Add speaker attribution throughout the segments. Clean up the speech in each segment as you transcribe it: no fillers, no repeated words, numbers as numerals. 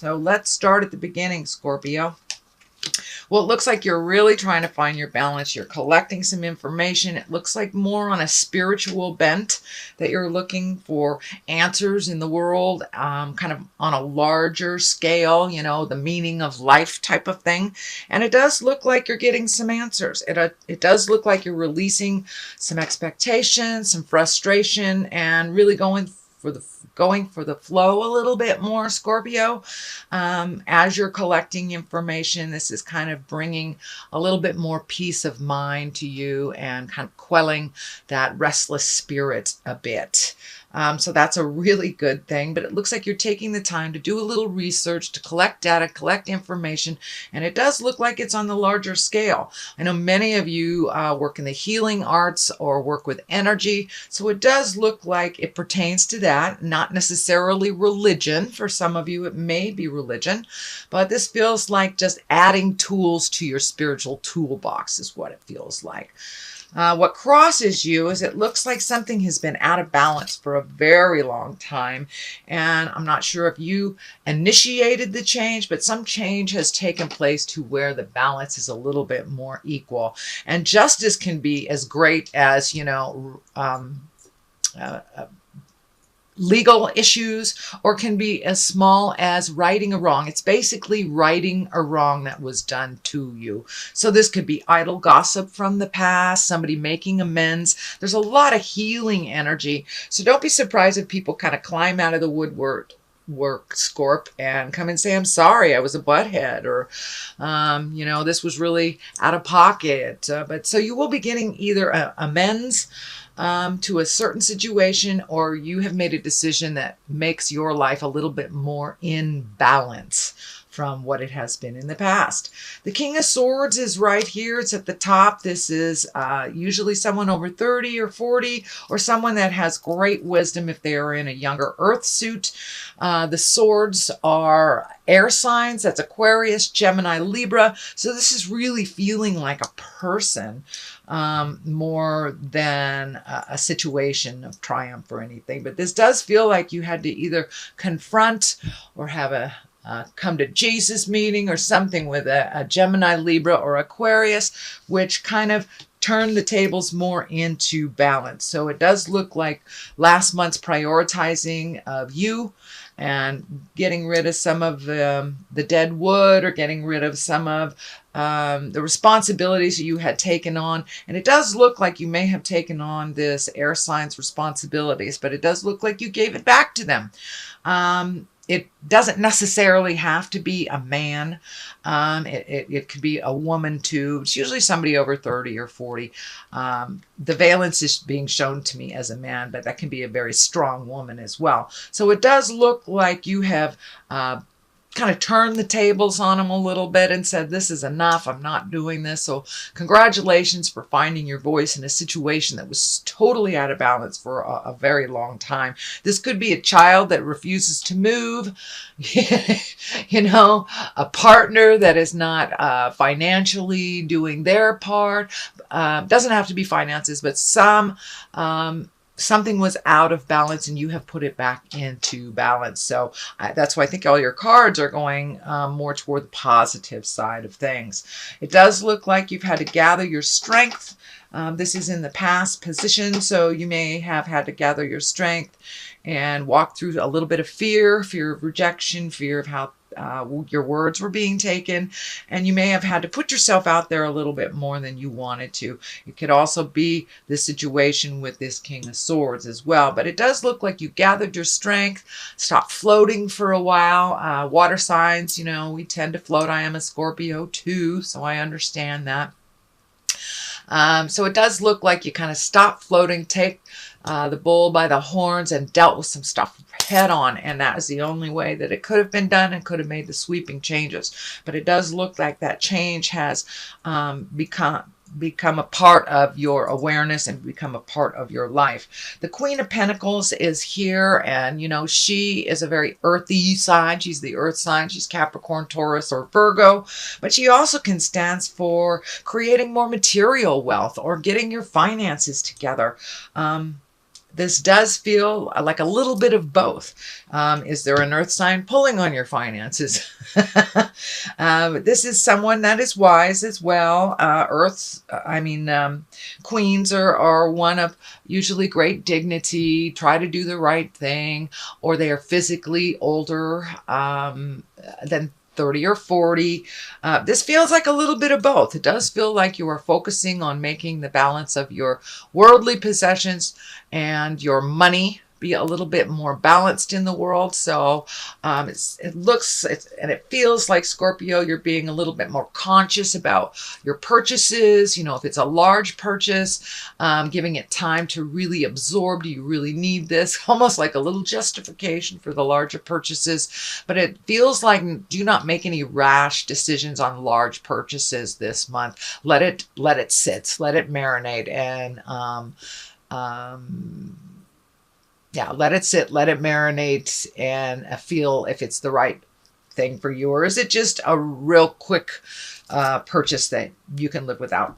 Speaker 1: So let's start at the beginning, Scorpio. Well, it looks like you're really trying to find your balance. You're collecting some information. It looks like more on a spiritual bent, that you're looking for answers in the world, kind of on a larger scale, you know, the meaning of life type of thing. And it does look like you're getting some answers. It does look like you're releasing some expectations, some frustration, and really going for the flow a little bit more, Scorpio. As you're collecting information, this is kind of bringing a little bit more peace of mind to you and kind of quelling that restless spirit a bit. So that's a really good thing, but it looks like you're taking the time to do a little research, to collect data, collect information, and it does look like it's on the larger scale. I know many of you work in the healing arts or work with energy, so it does look like it pertains to that, not necessarily religion. For some of you, it may be religion, but this feels like just adding tools to your spiritual toolbox is what it feels like. What crosses you is it looks like something has been out of balance for a very long time. And I'm not sure if you initiated the change, but some change has taken place to where the balance is a little bit more equal. And justice can be as great as, you know, legal issues, or can be as small as righting a wrong. It's basically righting a wrong that was done to you. So this could be idle gossip from the past, somebody making amends. There's a lot of healing energy. So don't be surprised if people kind of climb out of the woodwork, Scorp, and come and say, I'm sorry, I was a butthead, or, you know, this was really out of pocket. But so you will be getting either amends to a certain situation, or you have made a decision that makes your life a little bit more in balance from what it has been in the past. The King of Swords is right here. It's at the top. This is usually someone over 30 or 40, or someone that has great wisdom if they are in a younger earth suit. The swords are air signs. That's Aquarius, Gemini, Libra. So this is really feeling like a person more than a situation of triumph or anything. But this does feel like you had to either confront or have a come to Jesus meeting or something with a Gemini, Libra, or Aquarius, which kind of turn the tables more into balance. So it does look like last month's prioritizing of you and getting rid of some of the dead wood, or getting rid of some of the responsibilities you had taken on. And it does look like you may have taken on this air signs responsibilities, but it does look like you gave it back to them. It doesn't necessarily have to be a man. It could be a woman too. It's usually somebody over 30 or 40. The valence is being shown to me as a man, but that can be a very strong woman as well. So it does look like you have kind of turned the tables on them a little bit and said, this is enough, I'm not doing this. So congratulations for finding your voice in a situation that was totally out of balance for a very long time. This could be a child that refuses to move, you know, a partner that is not financially doing their part. Doesn't have to be finances, but something was out of balance and you have put it back into balance. So that's why I think all your cards are going more toward the positive side of things. It does look like you've had to gather your strength. This is in the past position, so you may have had to gather your strength and walk through a little bit of fear of rejection, fear of how your words were being taken, and you may have had to put yourself out there a little bit more than you wanted to. It could also be the situation with this King of Swords as well, but it does look like you gathered your strength, stopped floating for a while. Water signs, you know, we tend to float. I am a Scorpio too, so I understand that. So it does look like you kind of stopped floating, take the bull by the horns, and dealt with some stuff head on. And that is the only way that it could have been done and could have made the sweeping changes. But it does look like that change has become a part of your awareness and become a part of your life. The Queen of Pentacles is here, and you know, she is a very earthy sign. She's the earth sign. She's Capricorn, Taurus, or Virgo, but she also can stand for creating more material wealth or getting your finances together. this does feel like a little bit of both. Is there an earth sign pulling on your finances? This is someone that is wise as well. Queens are one of usually great dignity, try to do the right thing, or they are physically older than 30 or 40. This feels like a little bit of both. It does feel like you are focusing on making the balance of your worldly possessions and your money be a little bit more balanced in the world. So it feels like, Scorpio, you're being a little bit more conscious about your purchases. If it's a large purchase, giving it time to really absorb. Do you really need this? Almost like a little justification for the larger purchases. But it feels like, do not make any rash decisions on large purchases this month. Let it sit, let it marinate, and let it sit, let it marinate, and feel if it's the right thing for you, or is it just a real quick purchase that you can live without.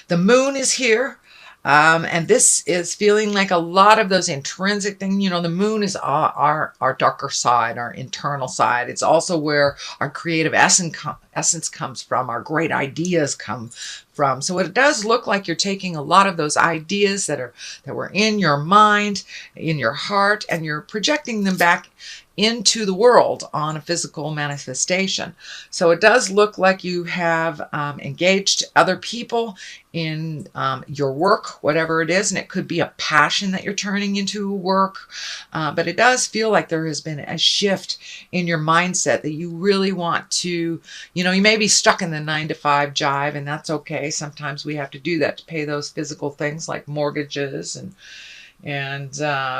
Speaker 1: The moon is here. And this is feeling like a lot of those intrinsic things. The moon is our darker side, our internal side. It's also where our creative essence comes from, our great ideas come from. So it does look like you're taking a lot of those ideas that were in your mind, in your heart, and you're projecting them back into the world on a physical manifestation. So it does look like you have engaged other people in your work, whatever it is, and it could be a passion that you're turning into work, but it does feel like there has been a shift in your mindset that you really want to, you may be stuck in the 9-to-5 jive, and that's okay. Sometimes we have to do that to pay those physical things like mortgages and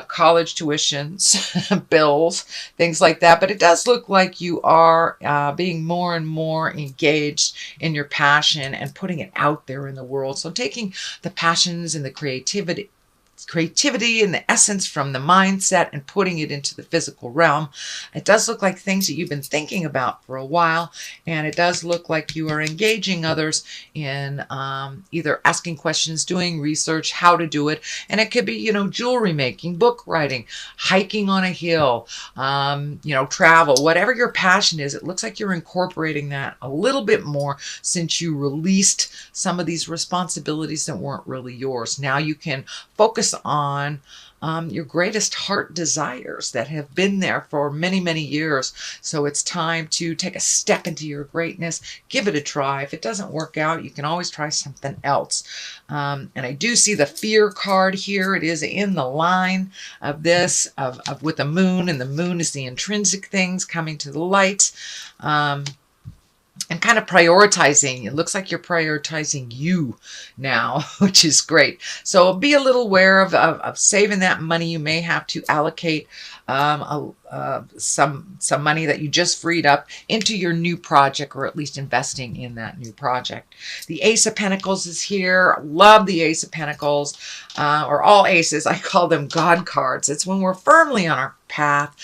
Speaker 1: college tuitions, bills, things like that. But it does look like you are being more and more engaged in your passion and putting it out there in the world. So taking the passions and the creativity and the essence from the mindset and putting it into the physical realm. It does look like things that you've been thinking about for a while, and it does look like you are engaging others in either asking questions, doing research, how to do it, and it could be, jewelry making, book writing, hiking on a hill, travel, whatever your passion is. It looks like you're incorporating that a little bit more since you released some of these responsibilities that weren't really yours. Now you can focus on your greatest heart desires that have been there for many, many years. So it's time to take a step into your greatness. Give it a try. If it doesn't work out, you can always try something else. And I do see the fear card here. It is in the line of this, with the moon, and the moon is the intrinsic things coming to the light. And kind of prioritizing. It looks like you're prioritizing you now, which is great. So be a little aware of saving that money. You may have to allocate some money that you just freed up into your new project, or at least investing in that new project. The Ace of Pentacles is here. Love the Ace of Pentacles, or all aces. I call them God cards. It's when we're firmly on our path.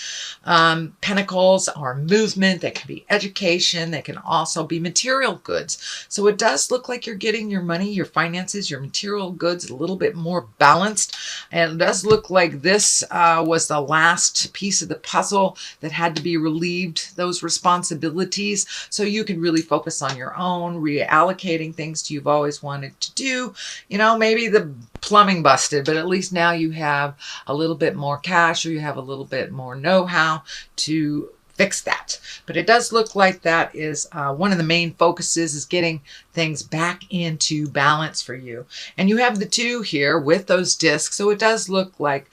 Speaker 1: Pentacles are movement. That can be education. They can also be material goods. So it does look like you're getting your money, your finances, your material goods a little bit more balanced. And it does look like this was the last piece of the puzzle that had to be relieved, those responsibilities, so you can really focus on your own, reallocating things you've always wanted to do. Maybe the plumbing busted, but at least now you have a little bit more cash, or you have a little bit more know-how to fix that. But it does look like that is one of the main focuses, is getting things back into balance for you. And you have the 2 here with those discs. So it does look like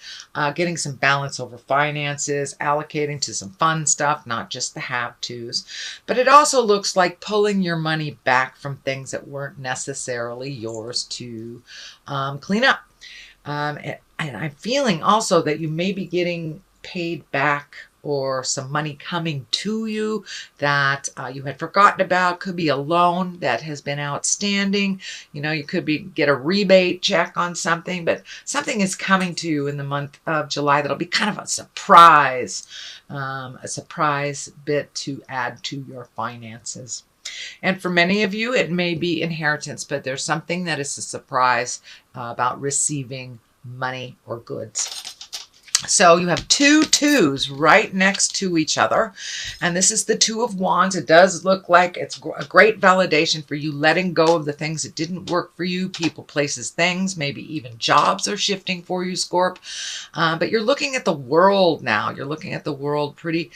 Speaker 1: getting some balance over finances, allocating to some fun stuff, not just the have-tos. But it also looks like pulling your money back from things that weren't necessarily yours to clean up. And I'm feeling also that you may be getting paid back, or some money coming to you that you had forgotten about. Could be a loan that has been outstanding. You could get a rebate check on something, but something is coming to you in the month of July that'll be kind of a surprise bit to add to your finances. And for many of you, it may be inheritance, but there's something that is a surprise about receiving money or goods. So you have two twos right next to each other. And this is the Two of Wands. It does look like it's a great validation for you letting go of the things that didn't work for you. People, places, things, maybe even jobs are shifting for you, Scorp. But you're looking at the world now. You're looking at the world pretty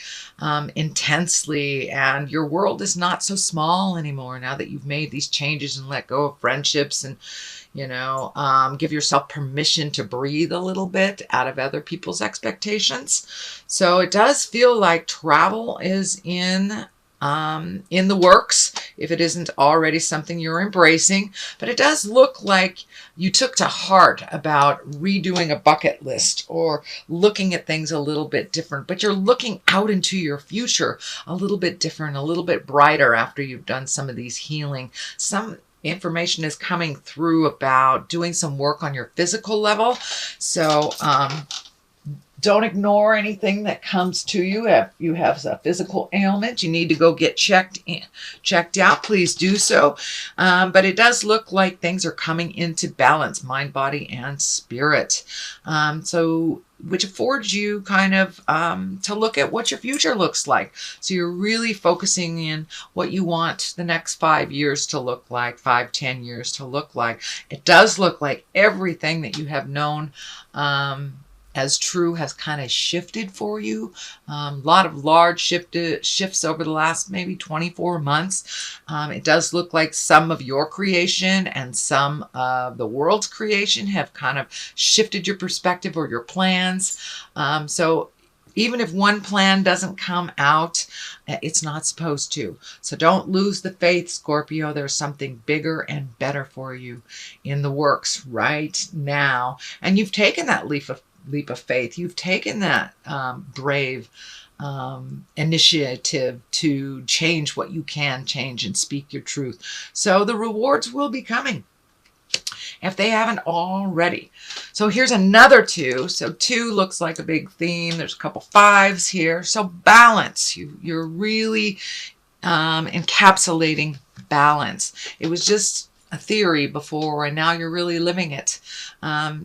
Speaker 1: intensely. And your world is not so small anymore now that you've made these changes and let go of friendships and give yourself permission to breathe a little bit out of other people's expectations. So it does feel like travel is in the works, if it isn't already something you're embracing. But it does look like you took to heart about redoing a bucket list or looking at things a little bit different. But you're looking out into your future a little bit different, a little bit brighter after you've done some of these healing. Some information is coming through about doing some work on your physical level. So don't ignore anything that comes to you. If you have a physical ailment, you need to go get checked out, please do so. But it does look like things are coming into balance, mind, body, and spirit. Which affords you kind of to look at what your future looks like. So you're really focusing in what you want the next 5 years to look like, 5-10 years to look like. It does look like everything that you have known as true has kind of shifted for you. A lot of large shifts over the last maybe 24 months. It does look like some of your creation and some of the world's creation have kind of shifted your perspective or your plans. So even if one plan doesn't come out, it's not supposed to. So don't lose the faith, Scorpio. There's something bigger and better for you in the works right now. And you've taken that leap of faith. You've taken that brave initiative to change what you can change and speak your truth. So the rewards will be coming if they haven't already. So here's another two. So two looks like a big theme. There's a couple fives here. So balance. You're really encapsulating balance. It was just a theory before, and now you're really living it.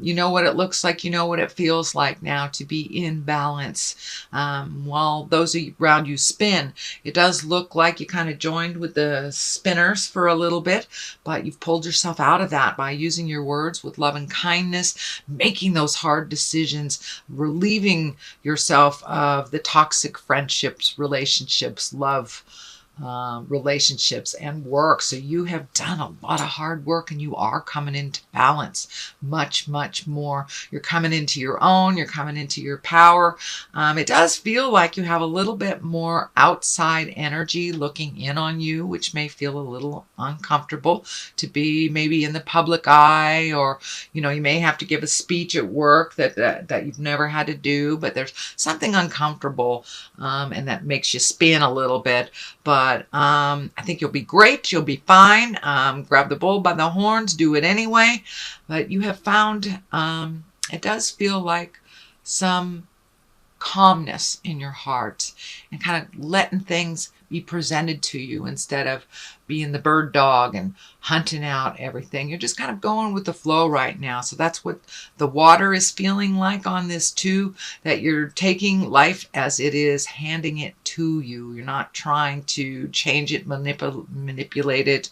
Speaker 1: You know what it looks like. You know what it feels like now to be in balance. While those around you spin, it does look like you kind of joined with the spinners for a little bit, but you've pulled yourself out of that by using your words with love and kindness, making those hard decisions, relieving yourself of the toxic friendships, relationships, love, relationships, and work. So you have done a lot of hard work and you are coming into balance much more. You're coming into your own, you're coming into your power. It does feel like you have a little bit more outside energy looking in on you, which may feel a little uncomfortable to be maybe in the public eye, or you may have to give a speech at work that you've never had to do, but there's something uncomfortable and that makes you spin a little bit. But I think you'll be great. You'll be fine. Grab the bull by the horns. Do it anyway. But you have found, it does feel like some calmness in your heart and kind of letting things be presented to you instead of being the bird dog and hunting out everything. You're just kind of going with the flow right now. So that's what the water is feeling like on this too, that you're taking life as it is, handing it to you. You're not trying to change it, manipulate it,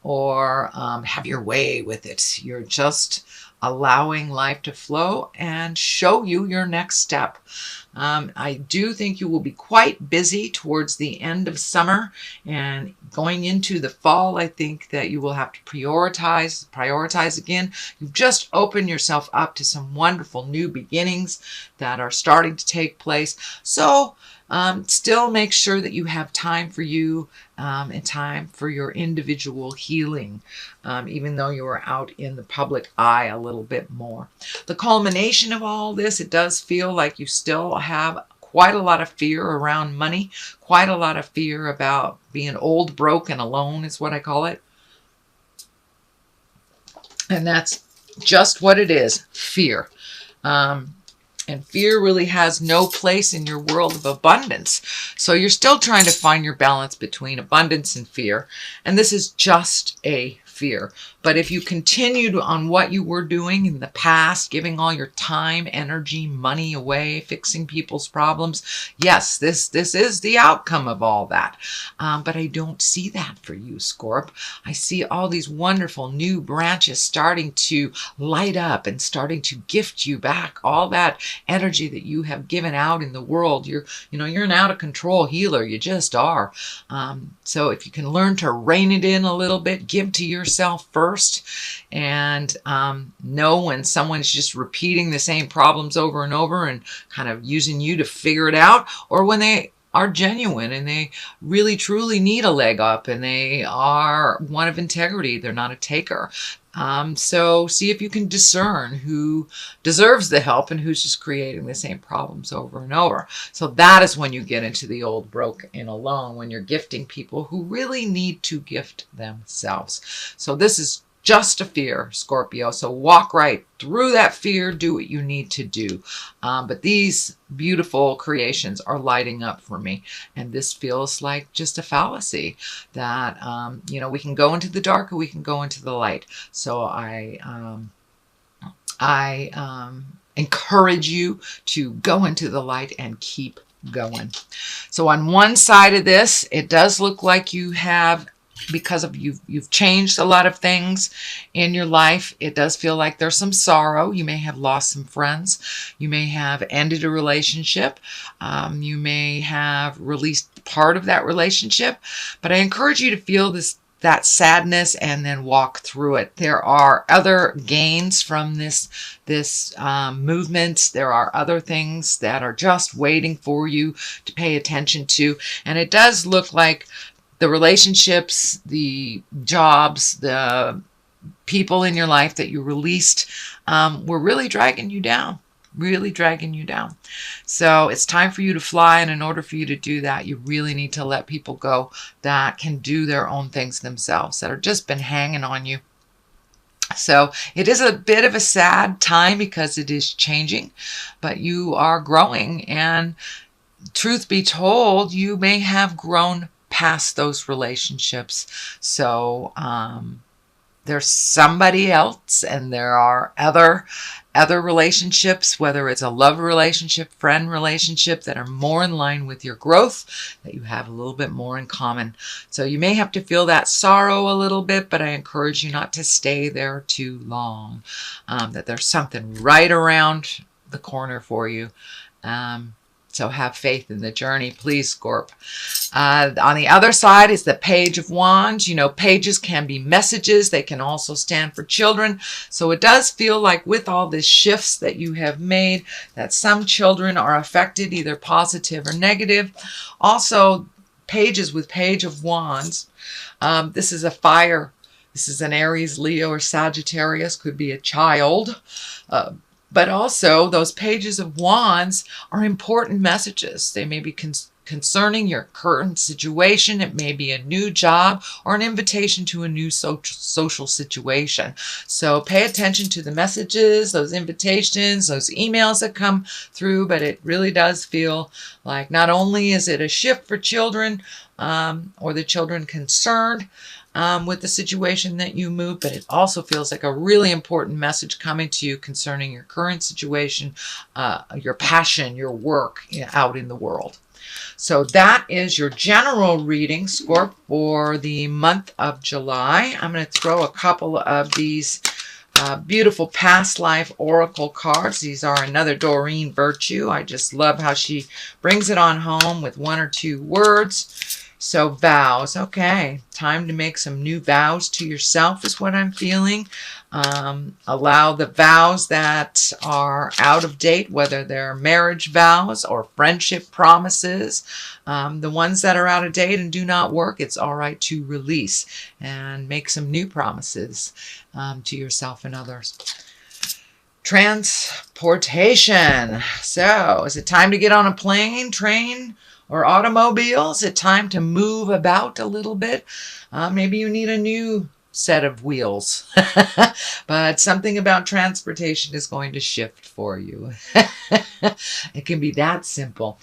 Speaker 1: or have your way with it. You're just allowing life to flow and show you your next step. I do think you will be quite busy towards the end of summer and going into the fall. I think that you will have to prioritize again. You've just opened yourself up to some wonderful new beginnings that are starting to take place. So still make sure that you have time for you and time for your individual healing, even though you are out in the public eye a little bit more. The culmination of all this, it does feel like you still have quite a lot of fear around money, quite a lot of fear about being old, broke, and alone is what I call it. And that's just what it is, fear. And fear really has no place in your world of abundance. So you're still trying to find your balance between abundance and fear. And this is just a fear. But if you continued on what you were doing in the past, giving all your time, energy, money away, fixing people's problems, yes, this is the outcome of all that. But I don't see that for you, Scorp. I see all these wonderful new branches starting to light up and starting to gift you back all that energy that you have given out in the world. You're an out of control healer. You just are. So if you can learn to rein it in a little bit, give to yourself first, and know when someone's just repeating the same problems over and over and kind of using you to figure it out, or when they are genuine and they really truly need a leg up and they are one of integrity. They're not a taker. So see if you can discern who deserves the help and who's just creating the same problems over and over. So that is when you get into the old broke and alone, when you're gifting people who really need to gift themselves. So this is just a fear, Scorpio. So walk right through that fear, do what you need to do. But these beautiful creations are lighting up for me. And this feels like just a fallacy that, we can go into the dark or we can go into the light. So I encourage you to go into the light and keep going. So on one side of this, it does look like you have, because of you've changed a lot of things in your life. It does feel like there's some sorrow. You may have lost some friends. You may have ended a relationship. You may have released part of that relationship. But I encourage you to feel that sadness and then walk through it. There are other gains from this movement. There are other things that are just waiting for you to pay attention to. And it does look like the relationships, the jobs, the people in your life that you released were really dragging you down, So it's time for you to fly. And in order for you to do that, you really need to let people go that can do their own things themselves, that have just been hanging on you. So it is a bit of a sad time because it is changing, but you are growing. And truth be told, you may have grown past those relationships. So there's somebody else, and there are other relationships, whether it's a love relationship, friend relationship, that are more in line with your growth, that you have a little bit more in common. So you may have to feel that sorrow a little bit, but I encourage you not to stay there too long, that there's something right around the corner for you. So have faith in the journey, please, Scorp. On the other side is the Page of Wands. Pages can be messages. They can also stand for children. So it does feel like with all the shifts that you have made, that some children are affected, either positive or negative. Also, pages with Page of Wands. This is a fire. This is an Aries, Leo, or Sagittarius. Could be a child. But also, those pages of wands are important messages. They may be concerning your current situation. It may be a new job or an invitation to a new social situation. So pay attention to the messages, those invitations, those emails that come through. But it really does feel like not only is it a shift for children or the children concerned, with the situation that you move, but it also feels like a really important message coming to you concerning your current situation, your passion, your work out in the world. So that is your general reading, Scorp, for the month of July. I'm going to throw a couple of these beautiful past life oracle cards. These are another Doreen Virtue. I just love how she brings it on home with one or two words. So vows, okay, time to make some new vows to yourself is what I'm feeling. Allow the vows that are out of date, whether they're marriage vows or friendship promises, the ones that are out of date and do not work, it's all right to release and make some new promises to yourself and others. Transportation. So is it time to get on a plane, train, or automobile? Is it time to move about a little bit? Maybe you need a new set of wheels. But something about transportation is going to shift for you. It can be that simple.